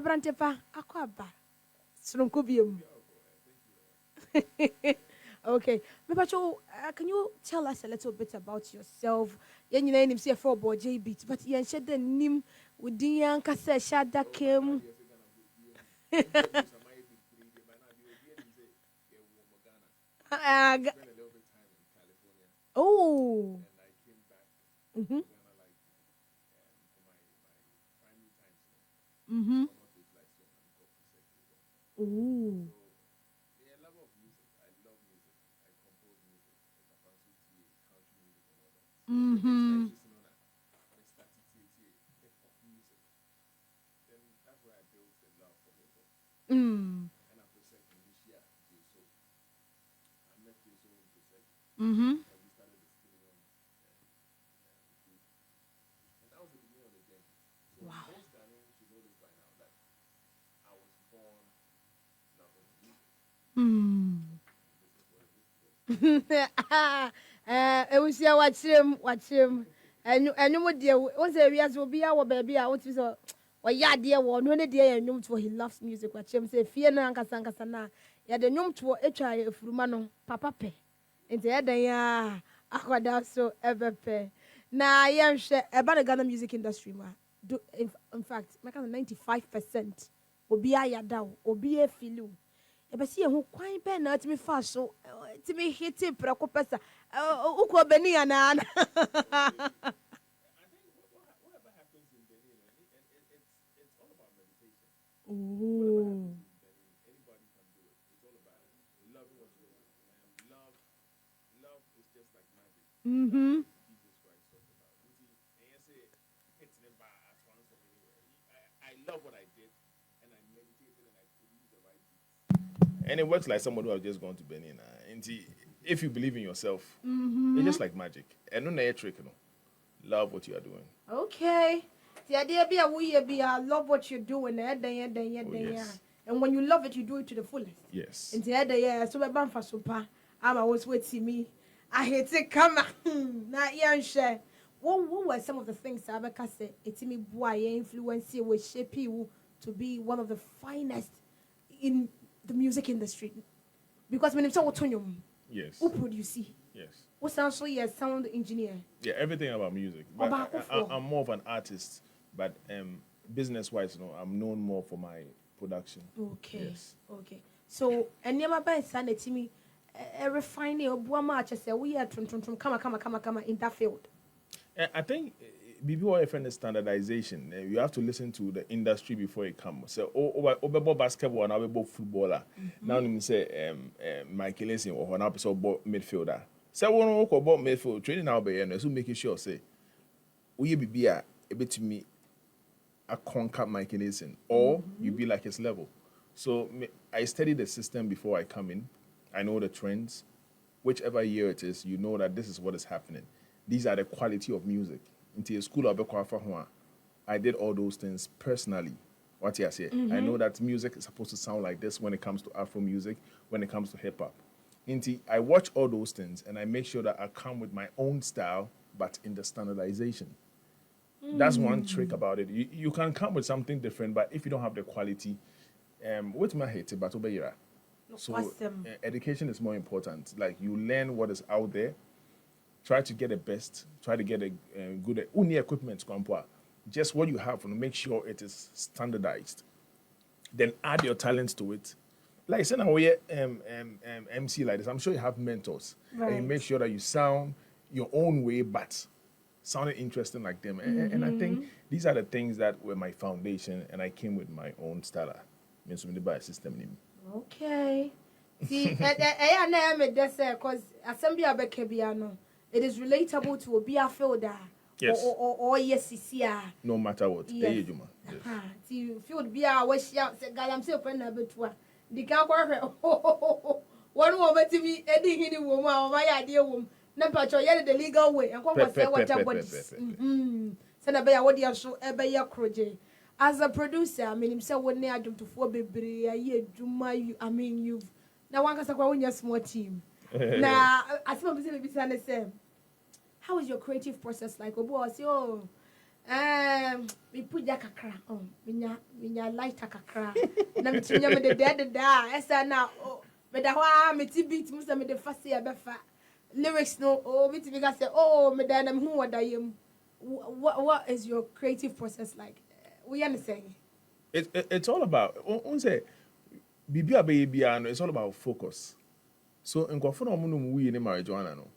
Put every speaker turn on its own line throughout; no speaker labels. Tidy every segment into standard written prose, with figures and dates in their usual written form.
Abrantefa, akwaba. Sronkobium. Okay. Mepacho, can you tell us a little bit about yourself? Yen you name say for boy J beat, but yen shed the nim with Dian Kasa Shada Kim. Oh. Mm-hmm. Mm-hmm. Ooh. Mm-hmm. Mm. Mm-hmm. Wow. Mm. It was ya watch him. And you would dear, was a reas will be our baby. I want to say, or ya dear one, no dear, and you he loves music. Watch him say, Fear Nanka Sankasana. Ya the num to a try of Rumano, Papa Pe. And the other ya, Aquada so ever pay. Now, I am sure about the Ghana music industry, ma. Do in fact, make 95% will be a yada, or be a filu. Ebesi ho kwan ben na timi fa so timi hiti prako pesa ukọ beni ana. Ooh. Mhm.
And it works like someone who have just gone to Benin. And if you believe in yourself, it's just like magic. And no trick, you know. Love what you are doing.
Okay. The idea be a we love what you're doing
Oh, yes.
and when you love it you do it to the fullest.
Yes.
And the other yeah so be ban for super I'm always waiting me. I hate it come na yan share. What were some of the things Abeka said it me boy influence you will shape you to be one of the finest in the music industry? Because when it's all
Yes.
who produce
Yes.
what's also a sound engineer.
Yeah, everything about music. But I'm more of an artist, but business-wise, you know, I'm known more for my production.
Okay.
Yes.
Okay. So, and never by Sunday to me, a refining or Buama, I say, we are come in that field.
I think before a friend is standardization, you have to listen to the industry before it comes. So, over basketball and over footballer. Now, you say Michael Essien or an episode about midfielder. So, when we talk about midfield training now, be so making sure say we be a bit to me a conquer Michael Essien, or you be like his level. So, I study the system before I come in. I know the trends. Whichever year it is, you know that this is what is happening. These are the quality of music. Into a school of I did all those things personally. What you say? I know that music is supposed to sound like this when it comes to Afro music, when it comes to hip hop. Into I watch all those things and I make sure that I come with my own style, but in the standardization. That's one trick about it. You can come with something different, but if you don't have the quality, what's my hate but obeyira. So education is more important. Like you learn what is out there, try to get the best, try to get a good only equipment. Just what you have, and make sure it is standardized. Then add your talents to it. Like say now we MC like this. I'm sure you have mentors, and you make sure that you sound your own way, but sounded interesting like them. And I think these are the things that were my foundation, and I came with my own style. Means we buy a system name.
Okay. See, I name it say because assembly abekebiano. It is relatable to be a fielder.
Yes.
Or yes,
No matter what.
Yes.
Yes.
See, field be a wish out. Galam say open a bit. The car one woman to me, Eddie in the woman, or my idea woman. Number the legal way, and what say what your bodies. Send a bear what you show a bear croje. As a producer, I mean, himself when they are to 4 baby a year, do my, I mean, you've now one can when you're small team. Now, I suppose maybe the same. How is your creative process like? Oh, boss, yo, Me put ya kakra. Oh, minya light kakra. Na mitinya me de da. Esa na oh, me da ho me ti beat mu se me de fase ya befa. Lyrics no oh me ti be say oh me da na me hu wada yem. What is your creative process like? We understand.
It's all about say bibi abeya it's all about focus. So in Kwafuna we in marijuana no.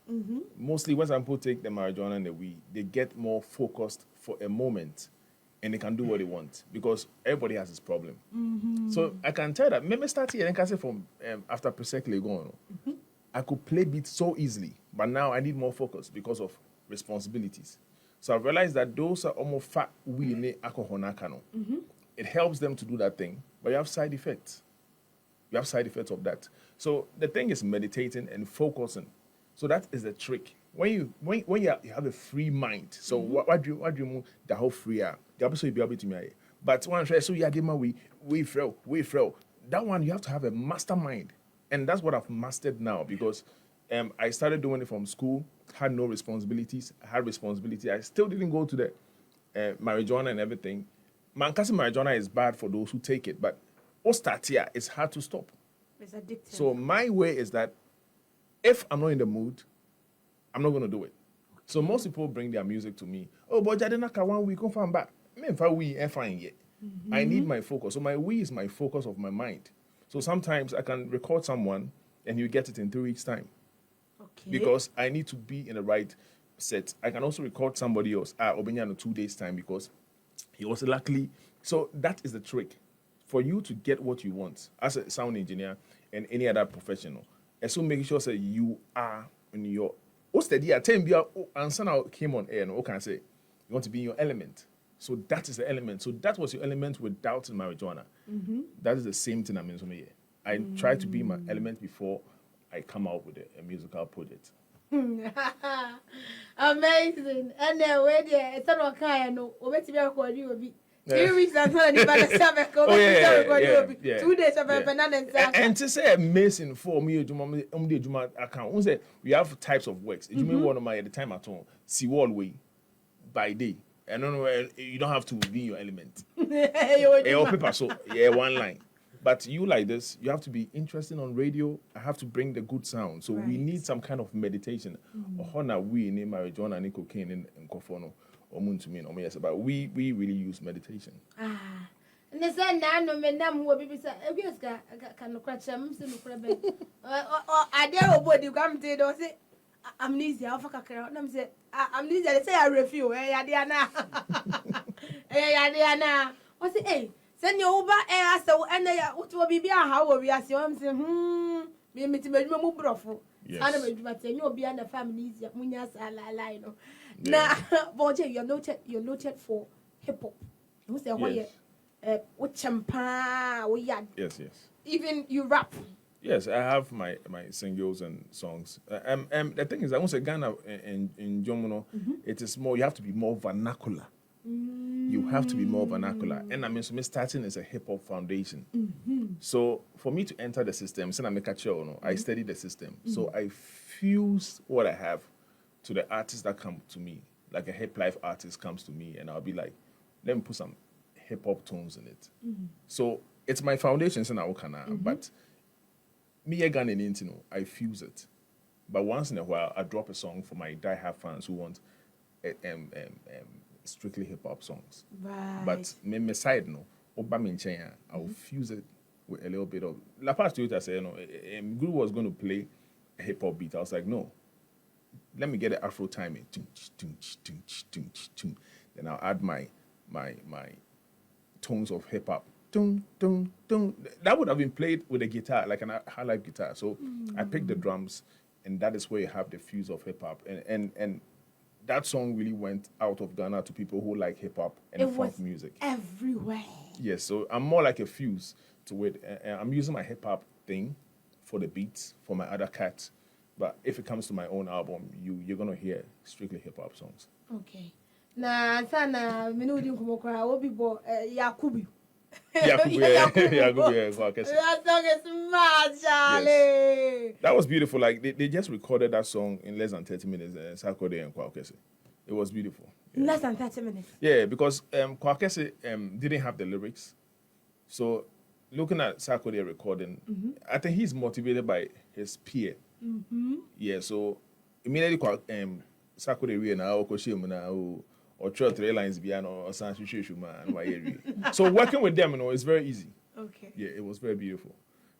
Mostly when some people take the marijuana and the weed, they get more focused for a moment and they can do what they want because everybody has this problem. So I can tell that maybe start here and can say from after Presekle gone, I could play beats so easily, but now I need more focus because of responsibilities. So I realized that those are almost fat we in alcohol. It helps them to do that thing, but you have side effects. You have side effects of that. So the thing is meditating and focusing. So that is the trick. When you have a free mind. So what do you move the whole free air? The episode be able to me. But one so yeah, we frail. That one you have to have a mastermind, and that's what I've mastered now because I started doing it from school. Had no responsibilities. I had responsibility. I still didn't go to the marijuana and everything. Mankasi marijuana is bad for those who take it, but Ostatia is hard to stop.
It's addictive.
So my way is that if I'm not in the mood, I'm not going to do it. Okay. So most people bring their music to me. Oh, but Jadenaka 1 week, come back. If I fine yet. I need my focus. So my we is my focus of my mind. So sometimes I can record someone and you get it in 3 weeks' time.
Okay.
Because I need to be in the right set. I can also record somebody else in 2 days' time because he was luckily. So that is the trick. For you to get what you want as a sound engineer and any other professional, and so make sure that you are in your. What's the idea? And now came on air and what can I say? You want to be in your element. So that is the element. So that was your element without marijuana. That is the same thing I'm in some year. I try to be my element before I come out with a musical project.
Amazing. And then when it's not kind of no, to be recorded you will be 3 weeks and then you better have a cover. 2 days of a banana
and to say amazing for me, account. Say we have types of works. You may want to at the time at home. See all way by day. And you don't have to be your element. Paper, so yeah, one line. But you like this, you have to be interested on radio. I have to bring the good sound. So we need some kind of meditation. We in marijuana and cocaine in Kofono or Muntumin or yes, but we really use meditation.
And they said, no, madam, who will be said, can catch them. I dare body come to those amnesia of a cacao. And say, amnesia, they say I refuse. Yadiana. Yadiana. What's it? Send your Uber air so and what will be how we are saying, me meeting my move brothel. Yes. But you'll be on the family, Munyas Alino. Now, Boje, you're noted for hip hop. You say, what champagne, we had.
Yes.
Even you rap.
Yes, I have my singles and songs. The thing is, I won't say Ghana in Jomono, it is more, you have to be more vernacular. You have to be more vernacular. And I mean, so me starting as a hip hop foundation. So for me to enter the system, I make a show, I study the system. So I fuse what I have to the artists that come to me. Like a hip life artist comes to me and I'll be like, let me put some hip hop tones in it. So it's my foundation, but me again, I fuse it. But once in a while, I drop a song for my die-hard fans who want strictly hip-hop songs.
Right.
But me side, I will fuse it with a little bit of... La past Toyota said, Guru was going to play a hip-hop beat. I was like, no. Let me get the Afro timing. Then I'll add my tones of hip-hop. That would have been played with a guitar, like a high-life guitar. So I picked the drums, and that is where you have the fuse of hip-hop. And that song really went out of Ghana to people who like hip-hop and funk music.
Everywhere.
Yes, so I'm more like a fuse to it. I'm using my hip-hop thing for the beats, for my other cats. But if it comes to my own album, you're going to hear strictly hip-hop songs.
Okay. Na sana minudi kumokra obi bo Yakubu.
Yakubu.
That song is mad, Charlie.
Yes. That was beautiful. Like they just recorded that song in less than 30 minutes. Saturday and Kwakese. It was beautiful.
Less than 30 minutes.
Yeah, because Kwakese didn't have the lyrics. So looking at Sarkodie recording, I think he's motivated by his peer. Yeah, so immediately Sarkodie read now or 3 lines beyond or so working with them, it's very easy.
Okay.
Yeah, it was very beautiful.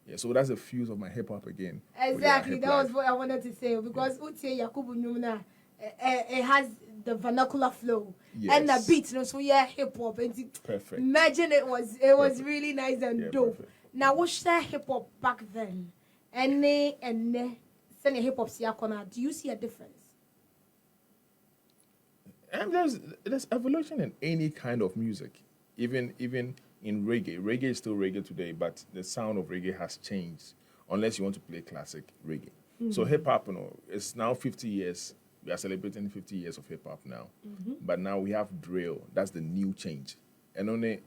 Yeah, so that's the fuse of my hip hop again.
Exactly, that was what I wanted to say because Uche Yakubu Numna, it has the vernacular flow and the beat, so yeah, hip hop.
Perfect.
Imagine it was really nice and dope.
Perfect.
Now, what's that hip hop back then? And send hip hop siakona. Do you see a difference?
And there's evolution in any kind of music, even in reggae. Reggae is still reggae today, but the sound of reggae has changed. Unless you want to play classic reggae. So hip hop, it's now 50 years. We are celebrating 50 years of hip hop now, but now we have drill. That's the new change. And only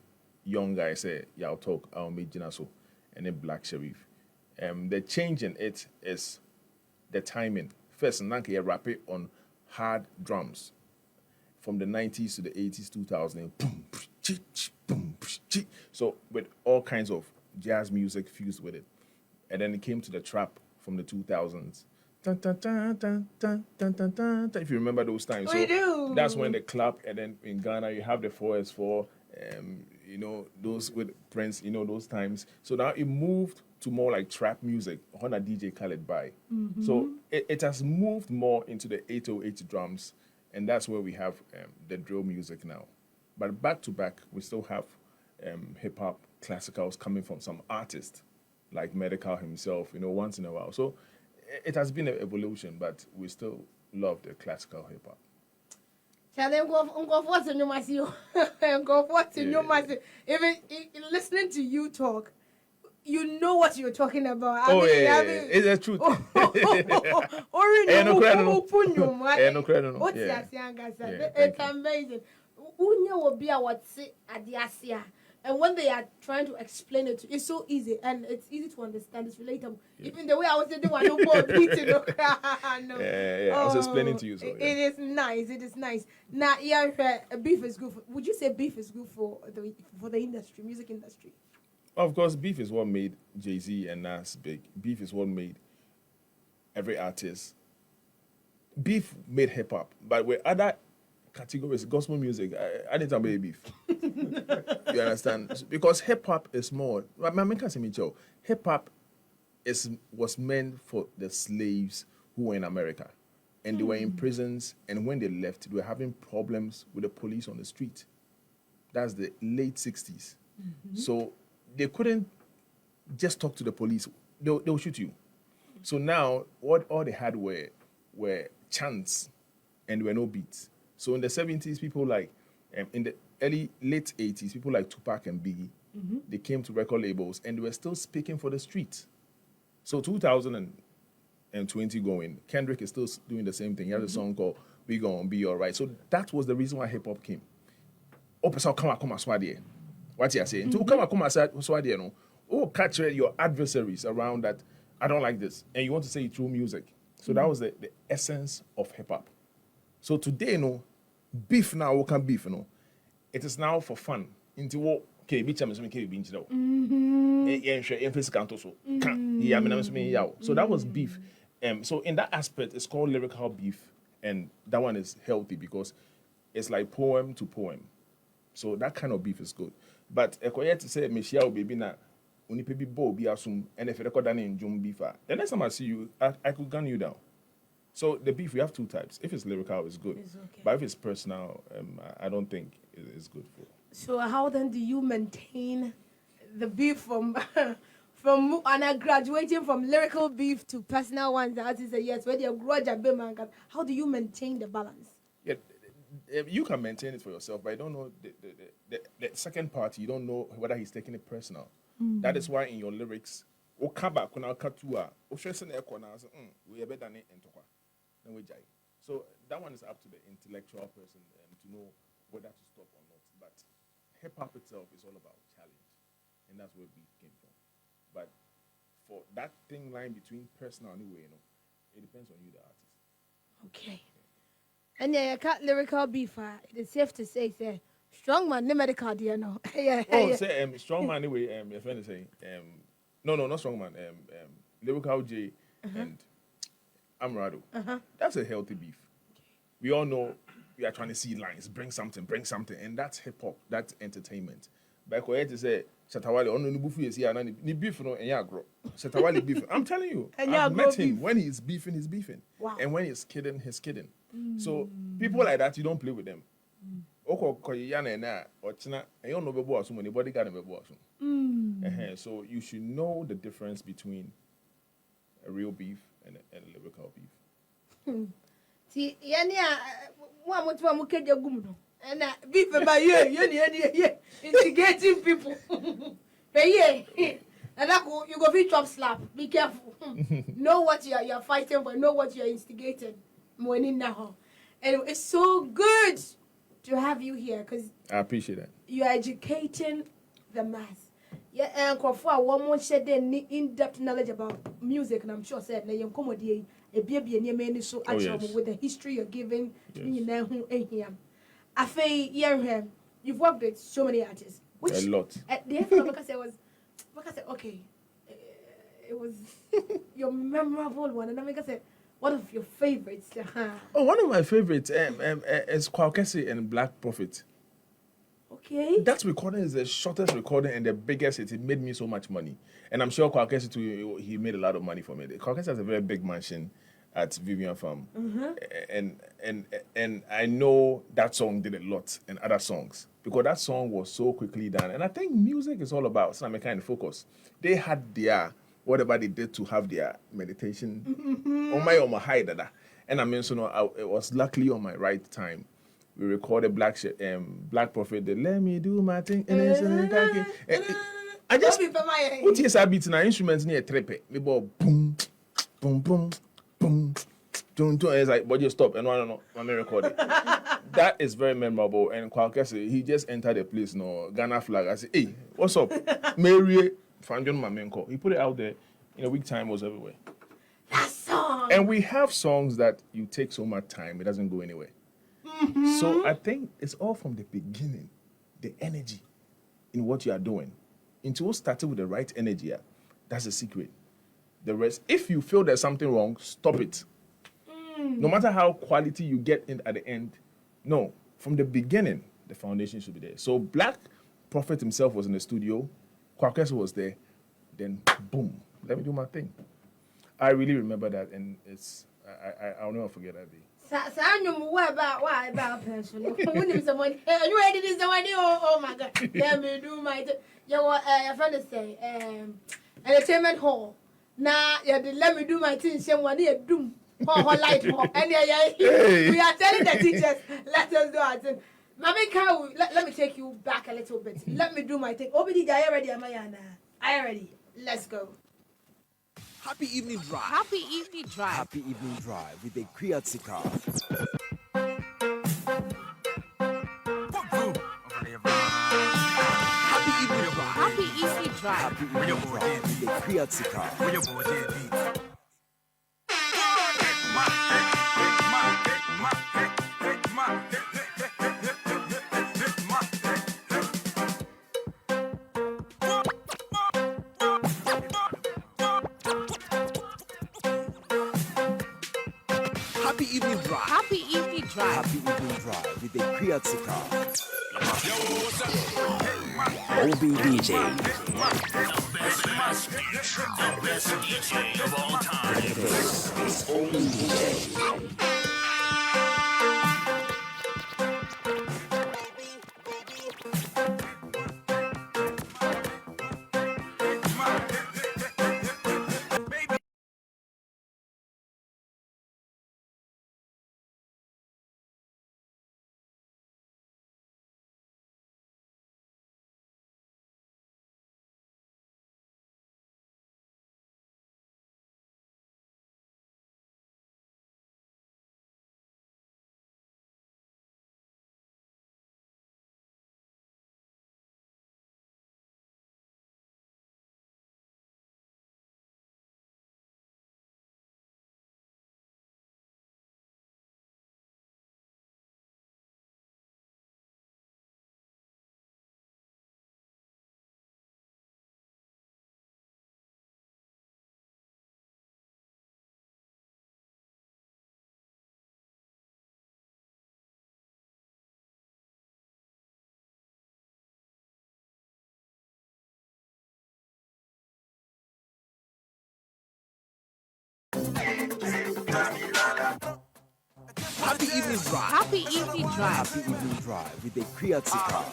young guys say, "Yeah, I'll talk. I'll make Jinaso," and then Black Sherif. The change in it is the timing. First, Nanka you rap it on hard drums from the 90s to the 80s, 2000. Boom, boom, so with all kinds of jazz music fused with it, and then it came to the trap from the 2000s. Dun, dun, dun, dun, dun, dun, dun, dun, dun, if you remember those times.
We do.
That's when the clap, and then in Ghana you have the 4S4, those with Prince, those times. So now it moved to more like trap music, Honda DJ Khaled by. So it has moved more into the 808 drums, and that's where we have the drill music now. But back to back, we still have hip hop classicals coming from some artists like Medical himself, once in a while. So it has been an evolution, but we still love the classical hip hop.
Even listening to you talk, you know what you're talking about.
It's the truth.
It's amazing. And when they are trying to explain it, it's so easy and it's easy to understand. It's relatable. Yeah. Even the way I was saying, I
was explaining to you. So,
It is nice. It is nice. Now, beef is good. Would you say beef is good for the industry, music industry?
Of course, beef is what made Jay-Z and Nas big. Beef is what made every artist. Beef made hip hop, but with other categories, gospel music, I didn't make beef. You understand? Because hip hop is more. Hip hop was meant for the slaves who were in America, and they were in prisons. And when they left, they were having problems with the police on the street. That's the late 60s. So they couldn't just talk to the police. They'll shoot you. So now, all they had were chants, and there were no beats. So in the 70s, people like, in the late 80s, people like Tupac and Biggie, they came to record labels and they were still speaking for the streets. So 2020 going, Kendrick is still doing the same thing. He has a song called We Gonna Be Alright. So that was the reason why hip hop came. Oh, person, come on, swadie. What you saying? To come on, swadie, no. Oh, catch your adversaries around that. I don't like this, and you want to say it through music. So that was the essence of hip hop. So today, beef now, what can beef, it is now for fun. Into what? Okay, beach am something being so. So that was beef. So in that aspect, it's called lyrical beef, and that one is healthy because it's like poem to poem. So that kind of beef is good. But to say Michelle baby na only baby bo be assume, and if you record that in June beef, the next time I see you, I could gun you down. So the beef, we have two types. If it's lyrical, it's good.
It's okay.
But if it's personal, I don't think it's good for.
So how then do you maintain the beef from graduating from lyrical beef to personal ones? The artists say yes, where they grudge a bit, man. How do you maintain the balance?
Yeah, you can maintain it for yourself, but I don't know the second part. You don't know whether he's taking it personal. That is why in your lyrics, we are better than it. So that one is up to the intellectual person to know whether to stop or not. But hip hop itself is all about challenge, and that's where beef came from. But for that thin line between personal and anyway, it depends on you, the artist.
Okay. And yeah, cat lyrical beef. It is safe to say strong man, no medical dear no. Yeah,
Oh,
yeah.
say strong man anyway. Your friend is saying no, not strong man. Lyrical J and Amrado. That's a healthy beef. We all know we are trying to see lines, bring something, and that's hip hop, that's entertainment. But I to say Shatawale on the buffet is here and ni beef no and yeah grow. Shatawale beef. I'm telling you,
And
I've met him
beef.
when he's beefing, he's beefing.
Wow.
And when he's kidding. So people like that, you don't play with them. Oko koyana na ochina and you no be boss money bodyguard be boss. So you should know the difference between a real beef and a lyrical beef.
See, yeah, one more kid your gum. And beef about you, instigating people. Hey, yeah. And you go fit chop slap. Be careful. Know what you're fighting for. Know what you're instigating. Morning now. And it's so good to have you here because
I appreciate that.
you're educating the mass. Yeah, and for one more share in-depth knowledge about music, and I'm sure said na yem komodie e bia near many so actually with the history you're giving. I feel you've worked with so many artists. Which
A lot.
The first because I said, okay, it was your memorable one, and I said, one of your favorites.
Oh, one of my favorites is Kwakesi and Black Prophet.
Okay.
That recording is the shortest recording and the biggest hit. It made me so much money. And I'm sure Kwakesi too, he made a lot of money from it. Kwakesi has a very big mansion at Vivian Farm. And I know that song did a lot and other songs because that song was so quickly done. And I think music is all about some kind of focus. They had their whatever they did to have their meditation on my high dada. And I mean, so it was luckily on my right time. We recorded Black Prophet. The Let Me Do My Thing. I just put yes, I beat in our instruments near trepe. We boom, boom, boom, boom, boom. It's like, but you stop and no, let me record it. That is very memorable. And Kwakesi, he just entered the place, Ghana flag. I said, hey, what's up? Mary Fanjon Mamenko. He put it out there in a week time, was everywhere.
That song.
And we have songs that you take so much time, it doesn't go anywhere. So I think it's all from the beginning, the energy in what you are doing. Until started with the right energy, that's the secret. The rest, if you feel there's something wrong, stop it. No matter how quality you get in at the end, no, from the beginning, the foundation should be there. So Black Prophet himself was in the studio, Kwakesi was there, then boom, let me do my thing. I really remember that, and I'll never forget that day.
Why about person? When someone, you ready this one? Oh my God, let me do my your friend is say entertainment hall. Now let me do my thing. Someone here doom. Light and we are telling the teachers, let us do our thing. Mami, let me take you back a little bit. Let me do my thing. Obidi, are you ready, Amayana? Are you ready? Let's go.
Happy evening drive.
Happy evening drive.
Happy evening drive with a Creative car. Happy evening drive.
Happy evening drive.
Happy evening drive with a Creative car. Happy evening drive.
Happy evening drive.
Happy evening drive with a Creative car. OBDJ.
The best DJ of all time.
This is OBDJ. evening drive.
Happy evening drive.
Happy evening drive with the creative car.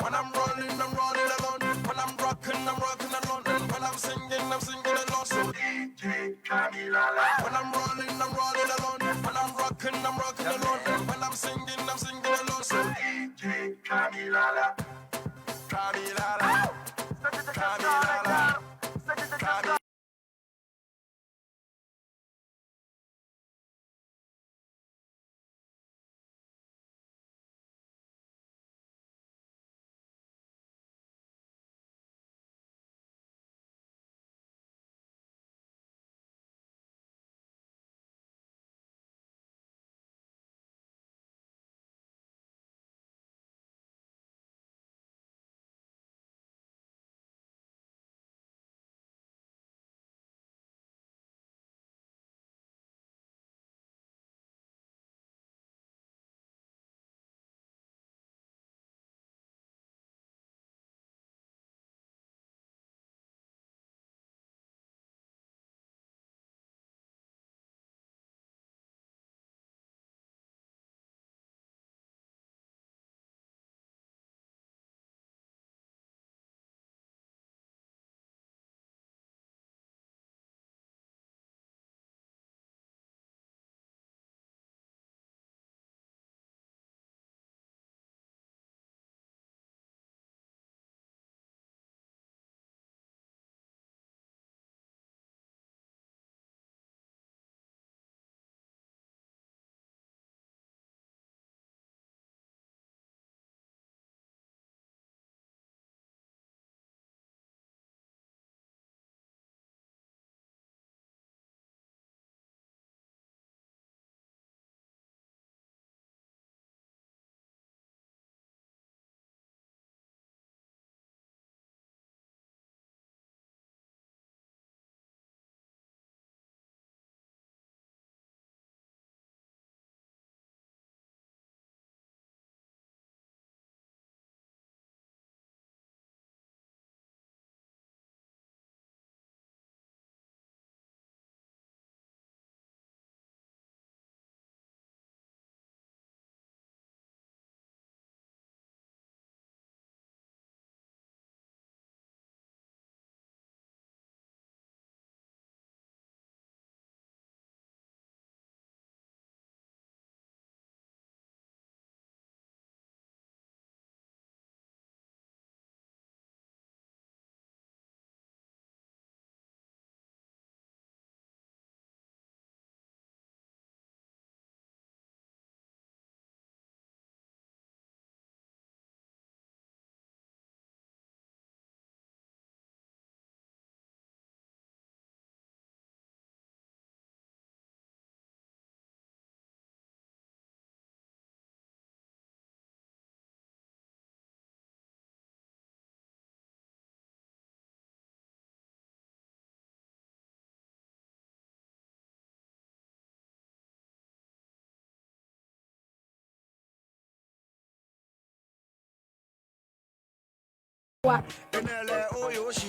When I'm rolling alone. When I'm rocking alone. When I'm singing alone. So DJ Camila. When I'm rolling alone. When I'm rocking alone. When I'm singing alone. So DJ Camila. Camila. Camila. Camila.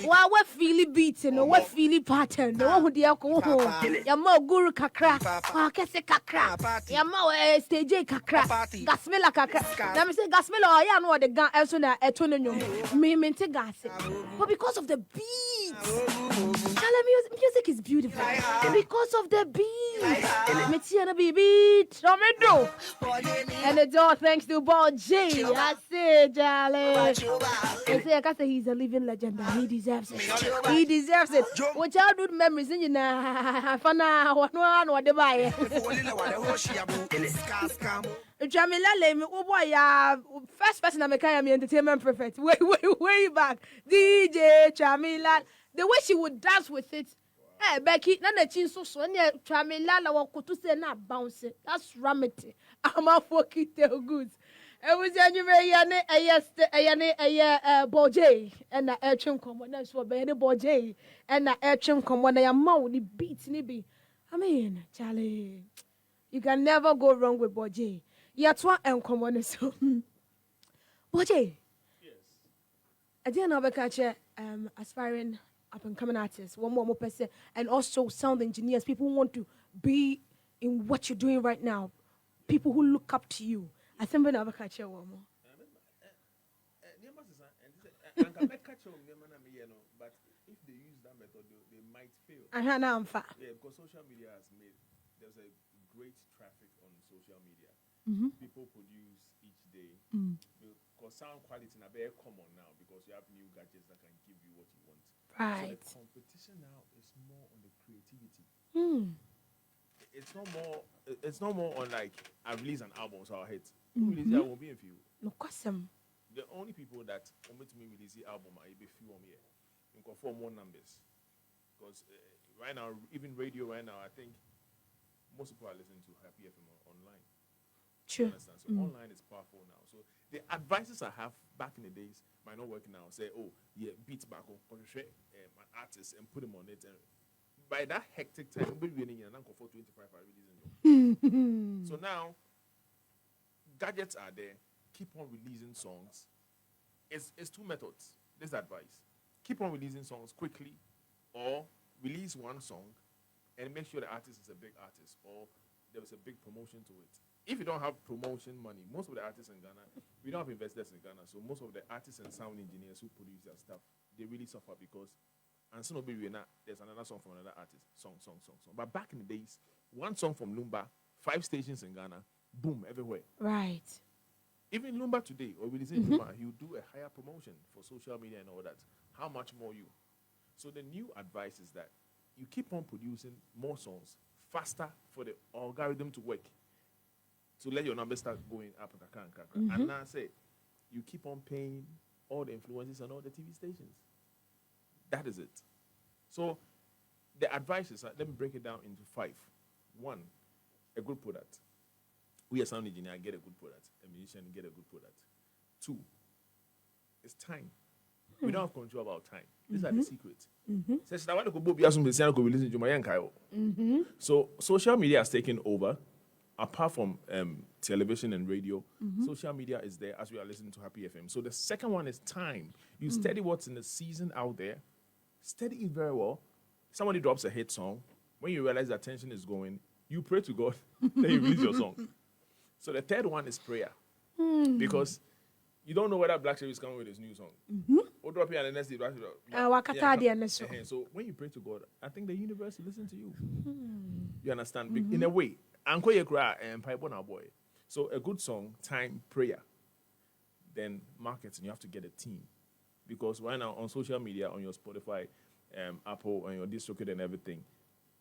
Wa feely beating, no what feely pattern, no who dear go home. Yamo guru kakra, kese kakra, Yamo stage kakra, gasmela kakra. Let me say gasmela, I know the gun else on a tunum, me mente gas. But because of the beat, music is beautiful. Because of the beat, Metiana beat, Tomato. And it's all thanks to Ball J. I say, Jolly. I say he's a living legend. He deserves it. He deserves it. What childhood memories in you now? Fana, what no, the buy. Jamila, me, oh boy, first person I make me entertainment perfect. Way back. DJ Jamila, the way she would dance with it. Hey, Becky, none of chin so Jamila, I want to say not bounce it. That's ramity. I'm a fucking tell goods. It was a Bojay and a airchim come when that's what Benny Bojay and a airchim come when I am more the beats nibby. I mean, Charlie, you can never go wrong with Bojay. Yet one and come on so Bojay. Yes. I didn't know catch aspiring up and coming artists, one more person, and also sound engineers, people who want to be in what you're doing right now, people who look up to you. I think we never catch you one more.
But if they use that method, they might fail.
Yeah,
because social media has made there's a great traffic on social media. People produce each day because sound quality is very common now because you have new gadgets that can give you what you want.
Right.
So the competition now is more on the creativity.
Hmm.
It's not more on like I release an album so I'll hit. Release it, I won't be in few.
No question.
The only people that omit me release the album are be few on here. You can form more numbers because right now, even radio right now, I think most people are listening to Happy FM online.
True.
You understand? So online is powerful now. So the advices I have back in the days might not work now. Say, oh yeah, beat back on an artist and put him on it. And by that hectic time, we'll be winning and for 25 are releasing. So now, gadgets are there. Keep on releasing songs. It's two methods. This advice: keep on releasing songs quickly, or release one song and make sure the artist is a big artist or there was a big promotion to it. If you don't have promotion money, most of the artists in Ghana, we don't have investors in Ghana, so most of the artists and sound engineers who produce their stuff, they really suffer because and soon there's another song from another artist. Song. But back in the days, one song from Lumba, 5 stations in Ghana, boom, everywhere.
Right.
Even Lumba today, or releasing Lumba, you do a higher promotion for social media and all that. How much more you? So the new advice is that you keep on producing more songs faster for the algorithm to work, to let your numbers start going up. And now say, you keep on paying all the influencers and all the TV stations. That is it. So the advice is, let me break it down into 5. 1, a good product. We as sound engineer get a good product. A musician get a good product. 2, it's time. We don't have control about time. These are the secrets. So social media has taken over. Apart from television and radio, social media is there as we are listening to Happy FM. So the second one is time. You study what's in the season out there. Study it very well. Somebody drops a hit song. When you realize the attention is going, you pray to God, then you release your song. So the third one is prayer. Because you don't know whether Black Cherry is coming with his new song. Or drop it and the next day, so when you pray to God, I think the universe will listen to you. You understand? In a way. So a good song, time, prayer. Then marketing, you have to get a team. Because right now on social media, on your Spotify, Apple, on your DistroKid and everything,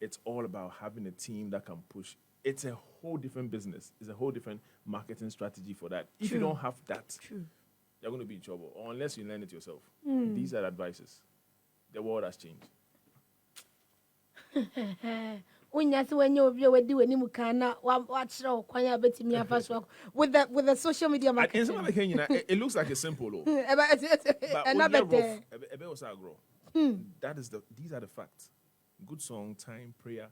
it's all about having a team that can push. It's a whole different business. It's a whole different marketing strategy for that. If you don't have that, you're going to be in trouble. Or unless you learn it yourself. These are advices. The world has changed.
With the social media marketing.
It looks like a simple law. These are the facts. Good song, time, prayer,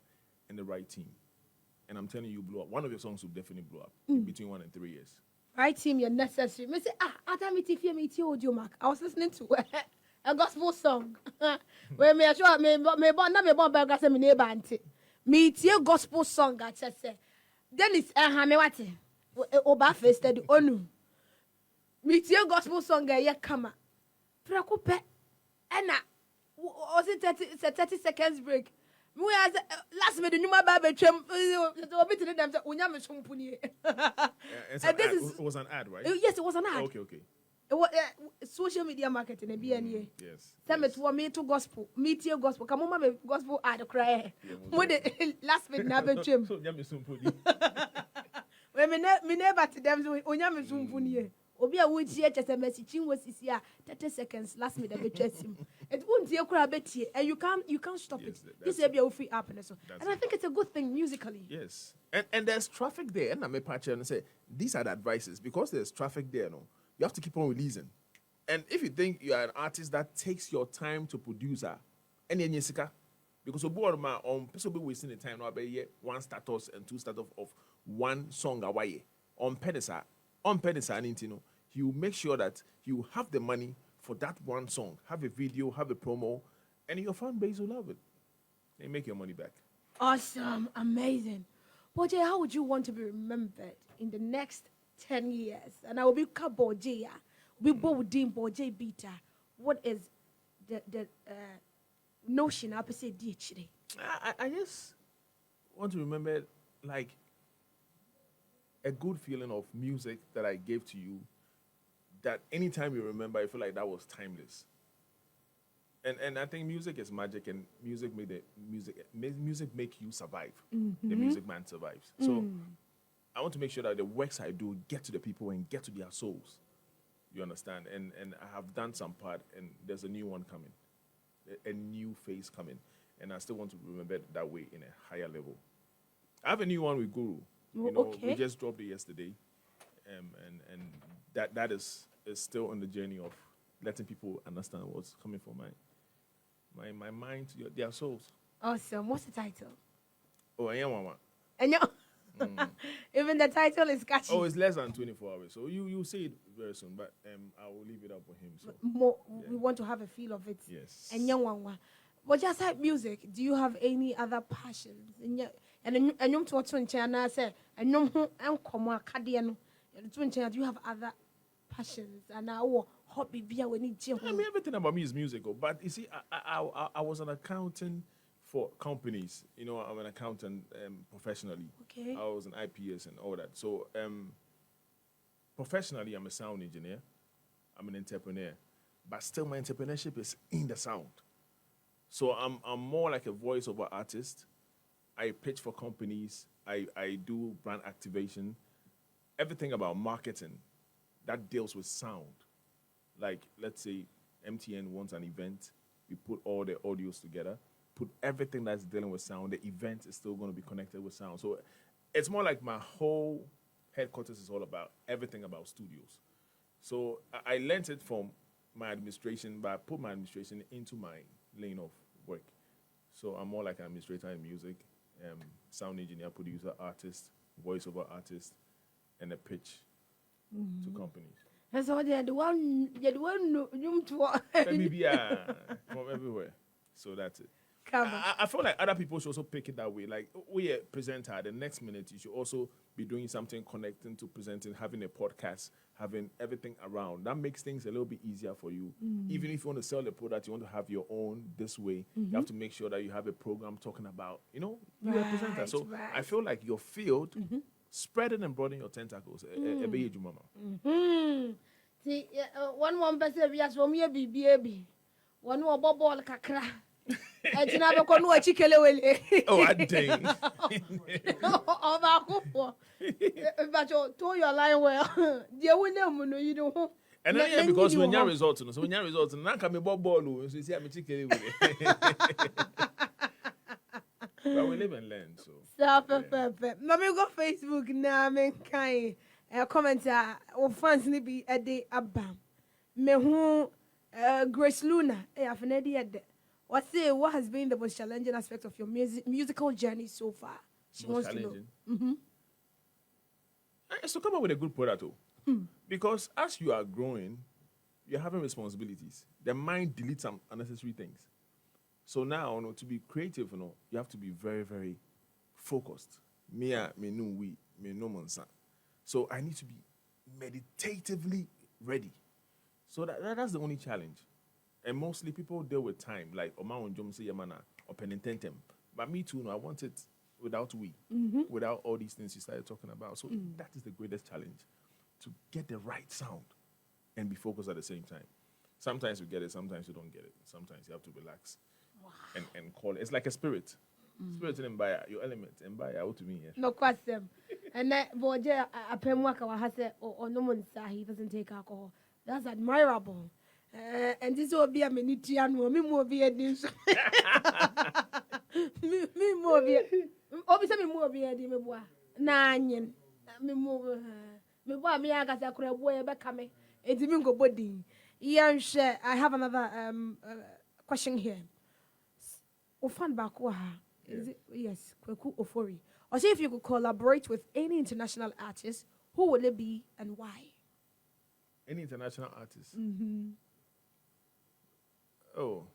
and the right team. And I'm telling you, blow up. One of your songs will definitely blow up between 1 and 3 years.
Right team, you're necessary. I say, audio mark. I was listening to a gospel song. Where me sure me burger say me neighbor auntie. Me tie gospel song I just say. Then it's me what? Oba fested onu. Me tie gospel song ye kama. Prako pe. Ena was it 30 seconds break. Me last minute you my baby twem obi tell them say onya me sompuni.
It was an ad, right?
Yes, it was an ad.
Okay.
It was social media marketing a BNA.
Yes.
Tell me to me to gospel, meet your gospel. Come on, my gospel ad cry. Last minute na be twem.
So onya me sompuni.
When me never to them so onya me sompuni. Obi a would hear just a message was here 30 seconds last minute be him. It won't hear crowd betie and you can't stop it. This will be a free happiness. And I think it's a good thing musically.
Yes. And there's traffic there. And I may patch and say these are the advices because there's traffic there, no. You have to keep on releasing. And if you think you are an artist that takes your time to produce any yesika, because people be wasting the time now be 1 status and 2 status of 1 song away on Penisa, you make sure that you have the money for that 1 song, have a video, have a promo, and your fan base will love it. They make your money back.
Awesome, amazing. Boje, how would you want to be remembered in the next 10 years? And I will be Boje, we both Dean Boje Beta. What is the notion I say DHD?
I just want to remember like a good feeling of music that I gave to you, that anytime you remember, I feel like that was timeless. And I think music is magic, and music music make you survive. The music man survives. So I want to make sure that the works I do get to the people and get to their souls. You understand? And I have done some part, and there's a new one coming, a new phase coming, and I still want to remember it that way in a higher level. I have a new one with Guru. You know,
Okay.
we just dropped it yesterday, and that is still on the journey of letting people understand what's coming from my mind to their souls.
Awesome. What's the title?
Oh, I am one.
And you, even the title is catchy.
Oh, it's less than 24 hours, so you see it very soon. But I will leave it up for him. So
More, we want to have a feel of it.
yes.
And young one. But just like music, do you have any other passions? And you to watch on China say, and you and come Acadian. Do you have other passions and our hobby via when you
I mean, everything about me is musical. But you see, I was an accountant for companies. You know, I'm an accountant professionally.
Okay.
I was an IPS and all that. So professionally, I'm a sound engineer. I'm an entrepreneur. But still, my entrepreneurship is in the sound. So I'm more like a voiceover artist. I pitch for companies. I do brand activation. Everything about marketing that deals with sound. Like, let's say MTN wants an event. We put all the audios together, put everything that's dealing with sound. The event is still going to be connected with sound. So it's more like my whole headquarters is all about everything about studios. So I learned it from my administration, but I put my administration into my lane of work. So I'm more like an administrator in music, sound engineer, producer, artist, voiceover artist, and a pitch to companies.
And so the one you to
Maybe from everywhere. So that's it.
come on.
I feel like other people should also pick it that way. Like, we are presenter, the next minute you should also be doing something connecting to presenting, having a podcast, having everything around. That makes things a little bit easier for you. Even if you want to sell the product, you want to have your own this way, you have to make sure that you have a program talking about, you're a presenter.
Right,
So
right.
I feel like your field, spread it and broaden your tentacles.
See, one person be as from here be baby. One more ball kakra. And now we no chikele wele.
Oh, I dang.
But you told your line well. Dear William, you don't.
And then because when your results, so when your results, now come about ball, so you see, I'm chicken with it. But we live and learn, so.
Stop, perfect. Now we go Facebook now. Me kind comment or fans ni be a day abam. Me who Grace Luna. I've never heard. What has been the most challenging aspect of your musical journey so far? She
Most
wants to know.
challenging. It's to come up with a good product, too. Because as you are growing, you're having responsibilities. The mind deletes some unnecessary things. So now, to be creative, you have to be very, very focused. So I need to be meditatively ready. So that's the only challenge. And mostly people deal with time, like Oma Onjom say Yamana or Penitentem. But me too, I want it without without all these things you started talking about. So that is the greatest challenge, to get the right sound and be focused at the same time. Sometimes you get it, sometimes you don't get it. Sometimes you have to relax and call it. It's like a spirit. Spirit in Mbaya, your element. Mbaya, what to me here?
No question. And that Boje Apemwaka has said, or no one say he doesn't take alcohol. That's admirable. And this will be a minute, me more be a news. Me more be. Obviously, me more be a dimebwa. Nine. Me more. Me boy, me aga sa kura boy be kame. It's me go body. I have another question here. Ofan Bakwa. Is it? Yes, Kweku Ofori. Or say if you could collaborate with any international artist, who would it be and why?
Any international artist? Oh,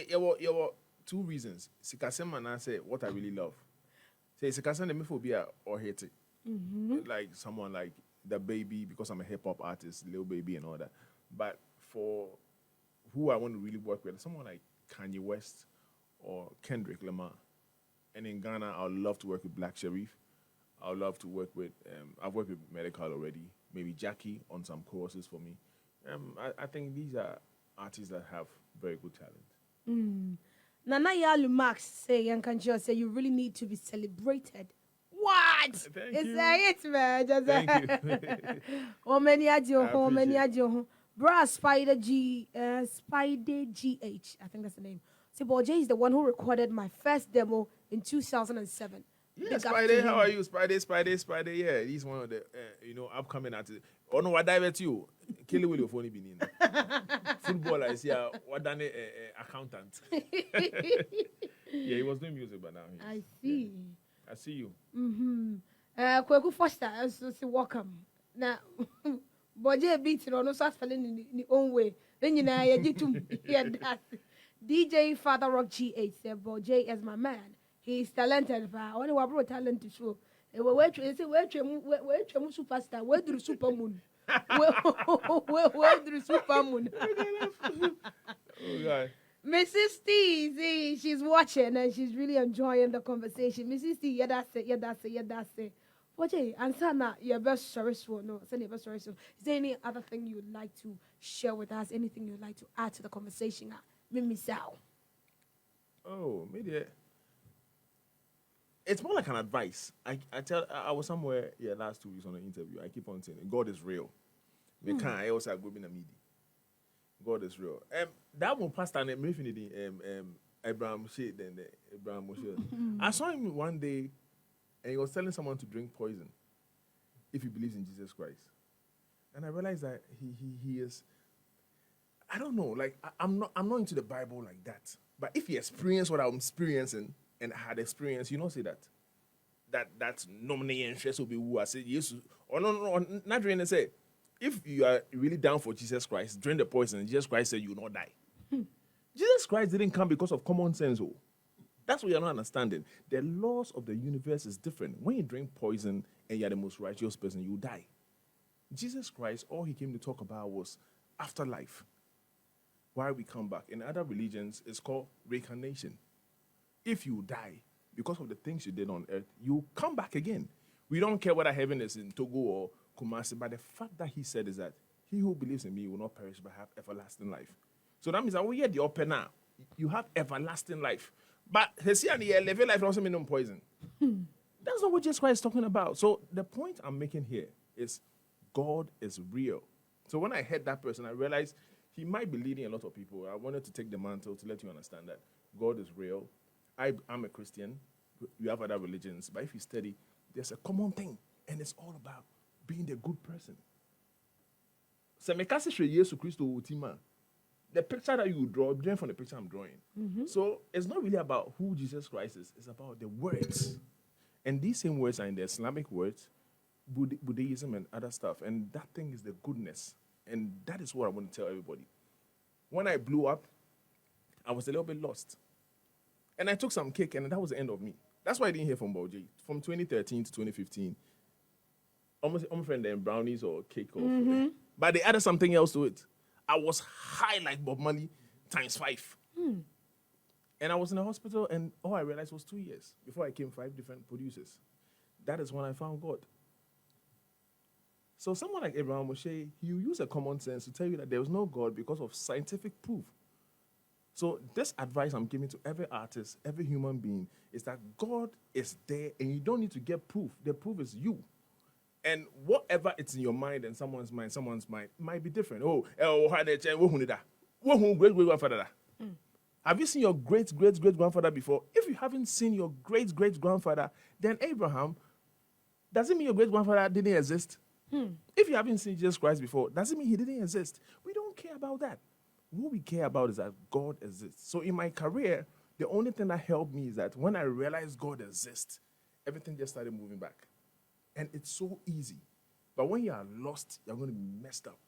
There were two reasons. Sikasem and I say what I really love. Say Sikasem the mephobia or hate it. Like someone like the Baby, because I'm a hip hop artist, Lil Baby and all that. But for who I want to really work with, someone like Kanye West or Kendrick Lamar. And in Ghana, I would love to work with Black Sherif. I would love to work with, I've worked with Medical already, maybe Jackie on some courses for me. I think these are artists that have very good talent.
Nana Yalu Max say, Yankanjo say, you really need to be celebrated. What?
Thank
It's
you.
it, man. Just
Thank you.
Oh, many
I
adio, many
appreciate
adio. Bra Spider GH, I think that's the name. See, Boy J is the one who recorded my first demo in 2007.
Yeah,
Big up to
Spidey, how
him.
are you? Spidey. Yeah, he's one of the, upcoming artists. Oh no, what divert you? Kelly will your phone be in. Footballer is here. What done accountant? Yeah, he was doing music, but now
I see.
I see you.
Kweku Foster, so say welcome. Now, Boje beat it on no start spelling in the own way. Then you know, you do hear that. DJ Father Rock GH said, Boje is my man. He's talented, but I only want brought talent to show. Where superstar, where do the super moon? Where do the super moon?
Oh God.
Mrs. T, she's watching and she's really enjoying the conversation. Mrs. T, yeah, that's it. What answer now? Your best service one, no, send your best service. Is there any other thing you would like to share with us? Anything you'd like to add to the conversation? Mimi Sao.
Oh, maybe. It's more like an advice. I was somewhere last 2 weeks on an interview. I keep on saying God is real. We can't. I also go in a media. God is real. That one pastor and Abraham Shea then Abraham Moshe. I saw him one day, and he was telling someone to drink poison if he believes in Jesus Christ. And I realized that he is. I don't know. Like I'm not into the Bible like that. But if he experienced what I'm experiencing and had experience, say that's nominee interest will be who I said yes. Or no, not really say. If you are really down for Jesus Christ, drink the poison. Jesus Christ said you will not die. Jesus Christ didn't come because of common sense. Oh. That's what you're not understanding. The laws of the universe is different. When you drink poison and you're the most righteous person, you die. Jesus Christ, all he came to talk about was afterlife. Why we come back. In other religions, it's called reincarnation. If you die because of the things you did on earth, you come back again. We don't care whether heaven is in Togo or Kumasi, but the fact that he said is that he who believes in me will not perish but have everlasting life. So that means that we get the upper now. You have everlasting life. But life also means no poison. That's not what Jesus Christ is talking about. So the point I'm making here is God is real. So when I heard that person, I realized he might be leading a lot of people. I wanted to take the mantle to let you understand that God is real. I'm a Christian. You have other religions. But if you study, there's a common thing. And it's all about being the good person. So, the picture that you draw, different from the picture I'm drawing. So, it's not really about who Jesus Christ is. It's about the words. And these same words are in the Islamic words, Buddhism and other stuff. And that thing is the goodness. And that is what I want to tell everybody. When I blew up, I was a little bit lost. And I took some cake, and that was the end of me. That's why I didn't hear from Boji. From 2013 to 2015, almost friend them brownies or cake. But they added something else to it. I was high like Bob Marley times 5. And I was in the hospital, and all I realized was 2 years before I came 5 different producers. That is when I found God. So someone like Abraham Moshe, he use a common sense to tell you that there is no God because of scientific proof. So this advice I'm giving to every artist, every human being, is that God is there and you don't need to get proof. The proof is you. And whatever it's in your mind and someone's mind might be different. Great-great-grandfather. Have you seen your great-great-great-grandfather before? If you haven't seen your great-great-grandfather, then Abraham, does it mean your great-grandfather didn't exist? If you haven't seen Jesus Christ before, does it mean he didn't exist? We don't care about that. What we care about is that God exists. So in my career, the only thing that helped me is that when I realized God exists, everything just started moving back. And it's so easy. But when you are lost, you're going to be messed up.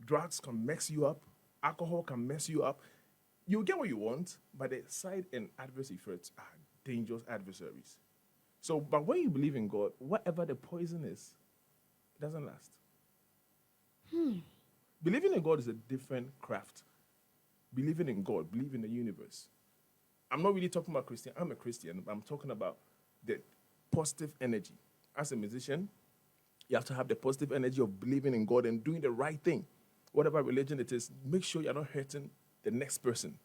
Drugs can mess you up. Alcohol can mess you up. You get what you want, but the side and adverse effects are dangerous adversaries. So, but when you believe in God, whatever the poison is, it doesn't last. Believing in God is a different craft. Believing in God, believing in the universe. I'm not really talking about Christian. I'm a Christian. I'm talking about the positive energy. As a musician, you have to have the positive energy of believing in God and doing the right thing. Whatever religion it is, make sure you're not hurting the next person.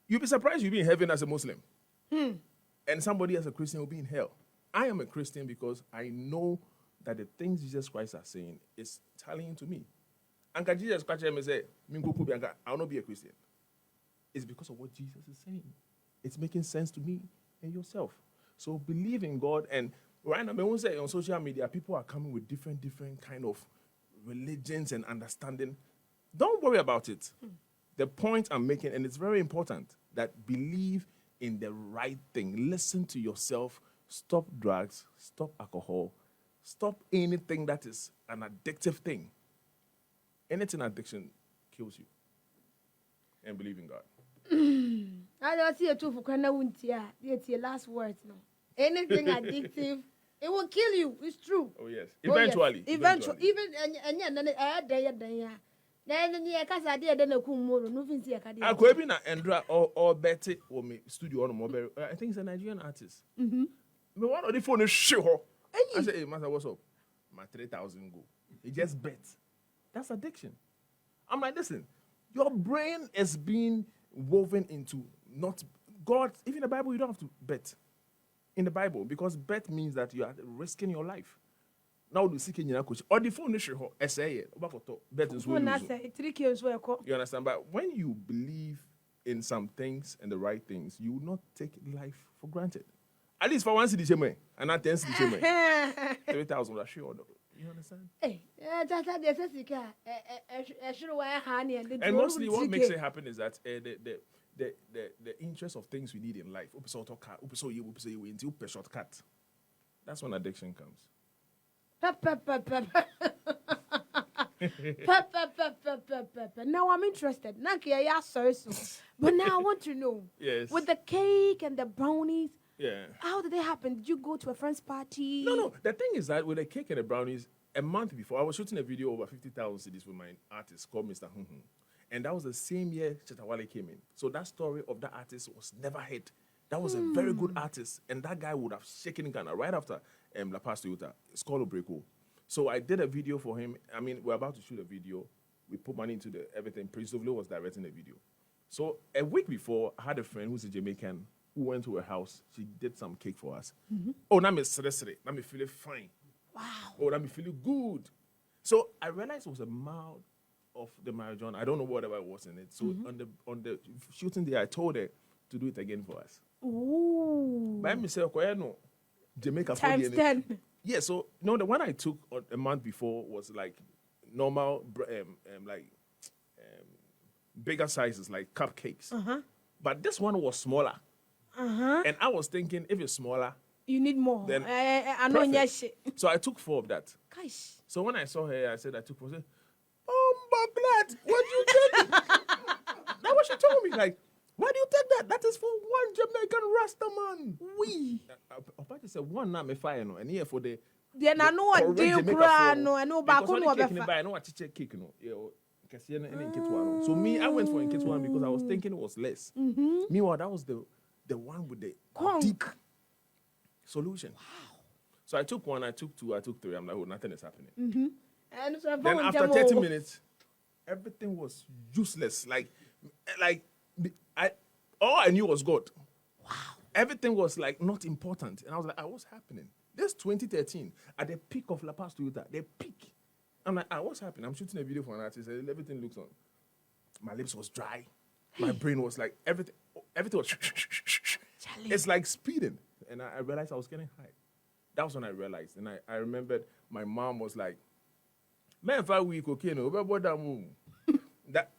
You'll be surprised you'll be in heaven as a Muslim. And somebody as a Christian will be in hell. I am a Christian because I know that the things Jesus Christ is saying is tallying to me. And Jesus Christ may say, I will not be a Christian. It's because of what Jesus is saying. It's making sense to me and yourself. So believe in God. And right now, I won't say on social media, people are coming with different kind of religions and understanding. Don't worry about it. The point I'm making, and it's very important, that believe in the right thing. Listen to yourself. Stop drugs. Stop alcohol. Stop anything that is an addictive thing. Anything addiction kills you. And believe in God.
I don't see a two for it's your last words. No. Anything addictive, it will kill you. It's true.
Oh, yes.
Oh, yes.
Eventually.
Even, then you can't say then a kumoro, nothing see a cadet.
I could be na Andra or Betty or me studio on mobile. I think it's a Nigerian artist. Me one of the phone is show. I say, hey, master, what's up? My 3,000 go. He just bet. That's addiction. I'm like, listen, your brain is being woven into not God. Even in the Bible, you don't have to bet. In the Bible, because bet means that you are risking your life. Now the seeking your coach or the phone is show. Say bet is what you understand. But when you believe in some things and the right things, you will not take life for granted. At least for one city, and not 10 city, 3,000. You understand?
Hey,
and mostly what makes it happen is that the interest of things we need in life. Shortcut. That's when addiction comes.
Now I'm interested. But now I want to know.
Yes.
With the cake and the brownies,
Yeah.
how did they happen? Did you go to a friend's party?
No. The thing is that with the cake and the brownies, a month before, I was shooting a video over 50,000 CDs with my artist called Mr. Hunhun. And that was the same year Chetawale came in. So that story of that artist was never heard. That was a very good artist. And that guy would have shaken Ghana right after La Paz Toyota. It's called Obreko. So I did a video for him. I mean, we're about to shoot a video. We put money into everything. Prince Dovlo was directing the video. So a week before, I had a friend who's a Jamaican who went to her house. She did some cake for us. Oh, now me stressed. Now me feeling fine.
Wow.
Oh, now me feeling good. So I realized it was a mouth of the marijuana. I don't know whatever was in it. So on the shooting day, I told her to do it again for us.
Ooh.
By myself, no, Jamaica
Times 10.
Yeah, so the one I took a month before was like normal, bigger sizes, like cupcakes. But this one was smaller. And I was thinking, if it's smaller,
You need more.
Then
I know your shit.
so I took 4 of that.
Gosh.
So when I saw her, I said I took 4. I said, oh, my blood, what you take? That's what she told me. Like, why do you take that? That is for one Jamaican Rasta man.
We.
Opa said, one na me fire no, and here for the.
Then I know what
correct
deal
Jamaica
cry
for-
no. I know
because
back
when
on
the cake in the
what
buy, I know what chiche cake no. Yeah, kasi in Nkitwa no. So me, I went for Nkitwa because I was thinking it was less. Meanwhile, that was the one with the
Conk.
deep solution. Wow. So I took 1, I took 2, I took 3. I'm like, oh, nothing is happening.
And so
Then after 30 minutes, everything was useless. All I knew was God. Wow. Everything was like not important. And I was like, what's happening? This 2013, at the peak of La Paz Toyota, the peak. I'm like, what's happening? I'm shooting a video for an artist. And everything looks on. My lips was dry. My brain was like, everything was it's like speeding. And I realized I was getting high. That was when I realized. And I remembered my mom was like, man, 5 weeks, okay, no, that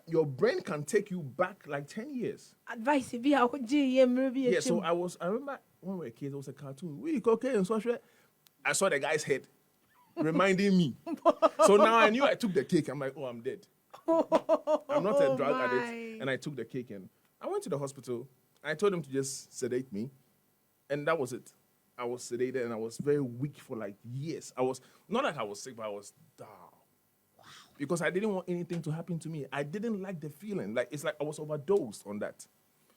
your brain can take you back like 10 years.
Advice if you
Yeah, so I remember when we were kids, there was a cartoon. We okay, and so I saw the guy's head reminding me. So now I knew I took the cake. I'm like, oh, I'm dead. I'm not a drug
my.
addict. And I took the cake and I went to the hospital. I told them to just sedate me. And that was it. I was sedated and I was very weak for like years. I was, not like I was sick, but I was down. Wow. Because I didn't want anything to happen to me. I didn't like the feeling. Like, it's like I was overdosed on that.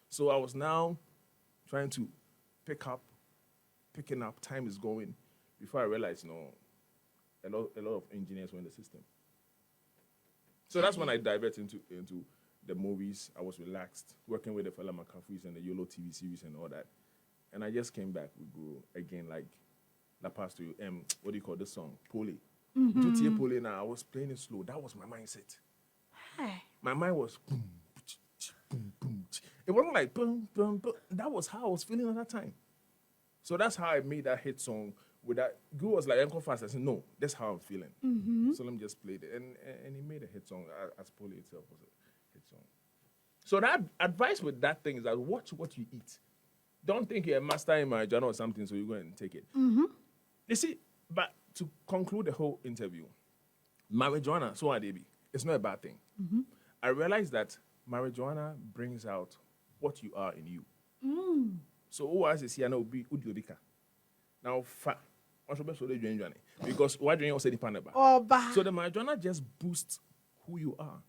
So I was now trying to picking up, time is going. Before I realized, a lot of engineers were in the system. So that's when I diverted into the movies. I was relaxed, working with the fella McCaffreys and the YOLO TV series and all that. And I just came back. We grew again, like La Paz to you. What do you call this song? Pole. Mm-hmm. Pole. Now I was playing it slow. That was my mindset. My mind was boom, boom, boom. It wasn't like boom, boom, boom. That was how I was feeling at that time. So that's how I made that hit song. With that, Gu was like, "Uncle Fast." I said, "No, that's how I'm feeling." Mm-hmm. So let me just play it, and he made a hit song. As Pole itself was a hit song. So that advice with that thing is that watch what you eat. Don't think you're a master in marijuana or something, so you go and take it. Mm-hmm. You see, but to conclude the whole interview, marijuana, so are it's not a bad thing. Mm-hmm. I realized that marijuana brings out what you are in you. Mm. So, who has this here now be Udiodika? Now, because why do you say the paneba? So the marijuana just boosts who you are.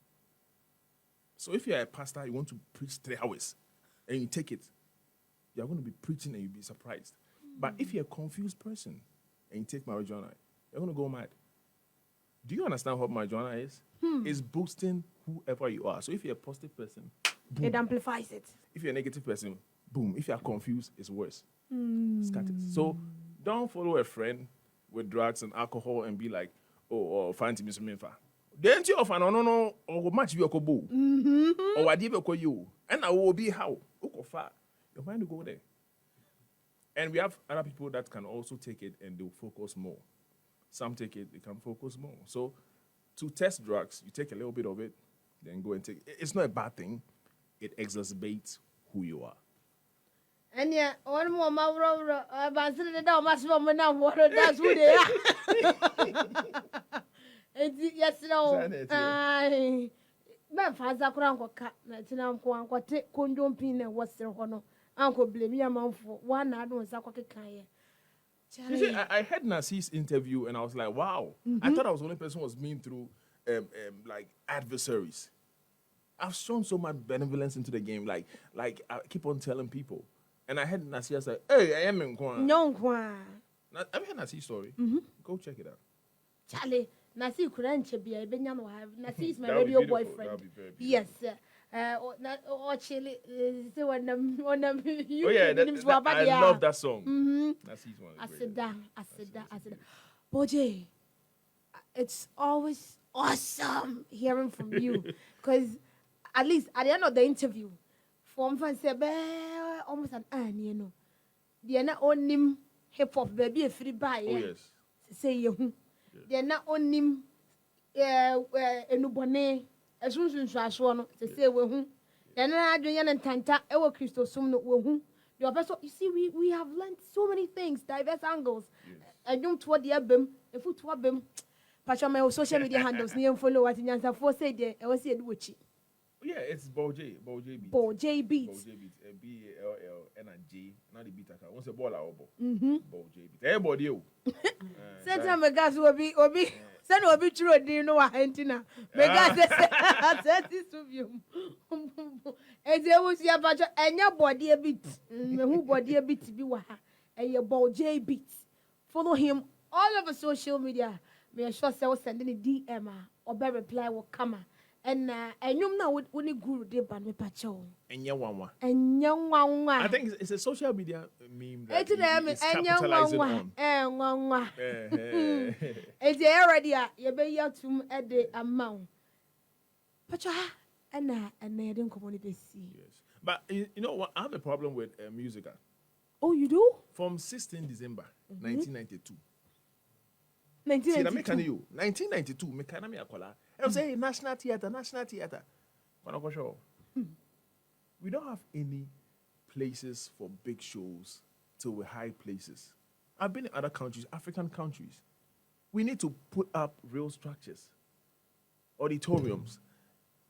So if you're a pastor, you want to preach 3 hours, and you take it, you're going to be preaching and you'll be surprised. But if you're a confused person and you take marijuana, you're going to go mad. Do you understand what marijuana is? It's boosting whoever you are. So if you're a positive person, boom.
It amplifies it.
If you're a negative person, boom. If you're confused, it's worse. Scatters. So don't follow a friend with drugs and alcohol and be like, oh, fancy Mr. Minfa. Then you offer no, or much you ko bo. Or what you you. And I will be how. Your mind will go there. And we have other people that can also take it and they'll focus more. Some take it, they can focus more. So to test drugs, you take a little bit of it, then go and take it. It's not a bad thing. It exacerbates who you are.
And yeah, one more Mauro, the down, water, that's who they are. Yes, no. My father could cut, Natinam Kwan, take condom pin and what's the honor. Uncle blame me a month for one. I don't say
You see, I heard Nasir's interview and I was like, wow. I thought I was the only person who was mean through like adversaries. I've shown so much benevolence into the game. Like I keep on telling people. And I heard Nasir say, hey, I am in Kwan.
No, Kwan.
Have you heard Nasir's story? Go check it out.
Charlie, Nasir couldn't be a Benyano. Nasir is my radio boyfriend. Yes, sir. Or Chile,
oh yeah, I love that song. Nasir's one. I said that.
Boje, it's always awesome hearing from you because at least at the end of the interview, from say almost an you know, they are not only hip hop baby a free buy.
Oh yes.
Say you, they are not only enubone. As soon as I saw no, to say we then I do yan and tanta, ever Christo sum no we you see, we have learned so many things, diverse angles. I don't toward the album, if we to album, patch my social media handles, near follow what in Yansa for say there, I was said witchy.
Yeah, it's Boje Beats.
Boje Beats.
Boje Beats. BALLNG. Not the beat. Once a ball out. Boje Beats. Everybody you.
Sometimes my guys will be send will be true. Do you know what Argentina? My guys said this to you. And there was your budget and your body a bit. Who body a bit to be what? And your Boje Beats. Follow him all over social media. May I sure say sending a DM or better reply will come. And you know what when you guru de ban me pacho.
And young
one.
I think it's a social media meme that
it's
capitalizing on.
It's already you be here to at the amount. Pacho and I didn't communicate see.
Yes. But you know what? I have a problem with music.
Oh, you do?
From 16 December 1992.
1992.
1992, me akola. I was saying National Theatre. We don't have any places for big shows till we're high places. I've been in other countries, African countries. We need to put up real structures, auditoriums,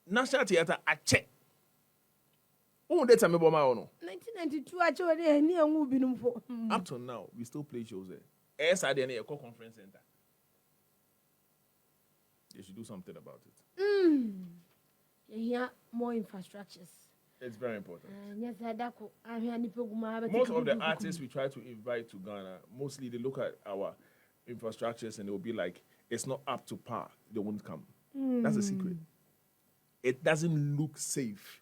National Theatre ache. Who did me boma ono?
1992 actually ni anwu binum fo.
Up to now, we still play shows there. SRD and a conference center. They should do something about it.
Yeah, more infrastructures.
It's very important.
Yes, I hear ni poguma.
Most of the artists we try to invite to Ghana, mostly they look at our infrastructures and they'll be like, it's not up to par. They won't come. That's a secret. It doesn't look safe.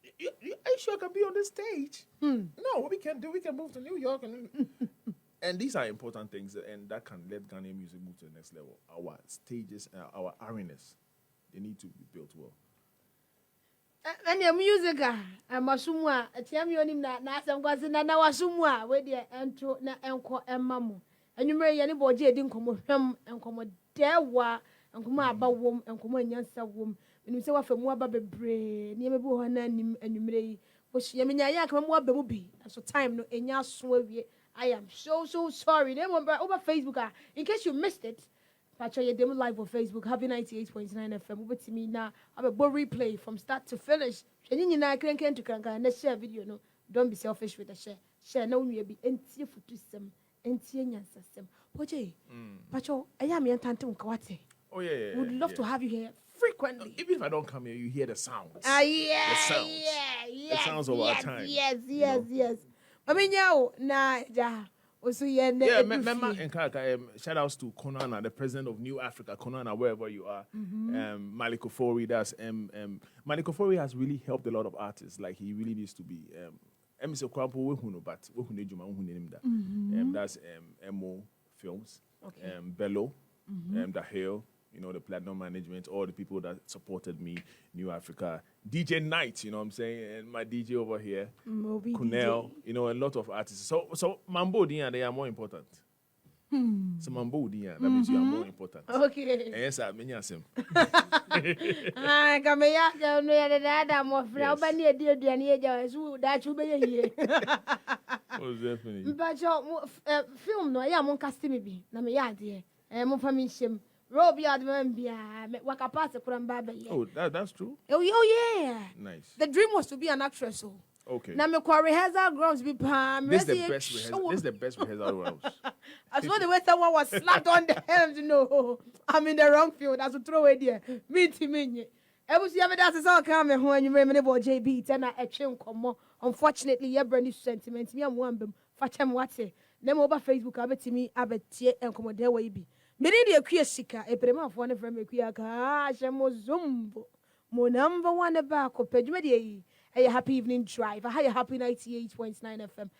Are you sure I can be on the stage? No, what we can do, we can move to New York. And these are important things, and that can let Ghanaian music move to the next level. Our stages, our arenas, they need to be built well.
And your music, Masumwa, a champion na some was in an Awasumwa, where the entro na enco and mammo. And you may anybody didn't come with him and come with their wa and come about womb and come on yansa womb. When you say what from Wababe brain, near Buhana and you may push Yamina come what baby. So time no in your swerve. I am so sorry. They won't over Facebook. In case you missed it, Patrick, your demo live on Facebook. Happy 98.9 FM. Over to me now. I have a bold replay from start to finish. And you know, I can't to crank and share video. No, don't be selfish with the share. Share no, you be empty for system, empty system. Poche, Pacho, I am your tantum Kawate.
Oh yeah.
Would love to have you here frequently.
Even if I don't come here, you hear the sounds.
Yeah,
the sounds.
Yeah.
The sounds of our time.
Yes. I mean, nah, yeah. Also, yeah,
remember, shout outs to Konana, the president of New Africa, Konana, wherever you are. Malik Ofori, that's Malik Ofori has really helped a lot of artists. Like he really needs to be. Mr. Kwampo Wehuno, but Wehune Juma Wehune that's Mo Films, Bello, The Hill. You know, the Platinum Management, all the people that supported me, New Africa, DJ Knight, you know what I'm saying, and my DJ over here, Kunel, you know, a lot of artists. So Mambo Dia, they are more important. So Mambo Dia, that means you are more important.
Okay.
And yes, I mean, yes.
Come here, no, more from Bania, dear Diana, that you be here.
Oh, definitely.
But your film, no, I am on Castimi, Namia, dear, and more famishim. Rob Yardman, Waka Pass a Kurambaba.
Oh, that's true.
Oh, yeah.
Nice.
The dream was to be an actress. So.
Okay.
Now, my quarry has our grounds be palm.
This is the best rehearsal rounds.
I saw the way someone was slapped on the hands, you know. I'm in the wrong field. That's a throw it there. Me. I was the other that's all coming when you remember about JB. Then I came come. Unfortunately, your brand new sentiment. Me, I'm one them. Fatem Wate. Them over Facebook, I bet me, I bet ye and come there way be. Many dear queer sicker, a prema of one of them, queer cash and mozumbo. Mo number one about Pedmedi. A happy evening drive. I had a happy 98.9 FM.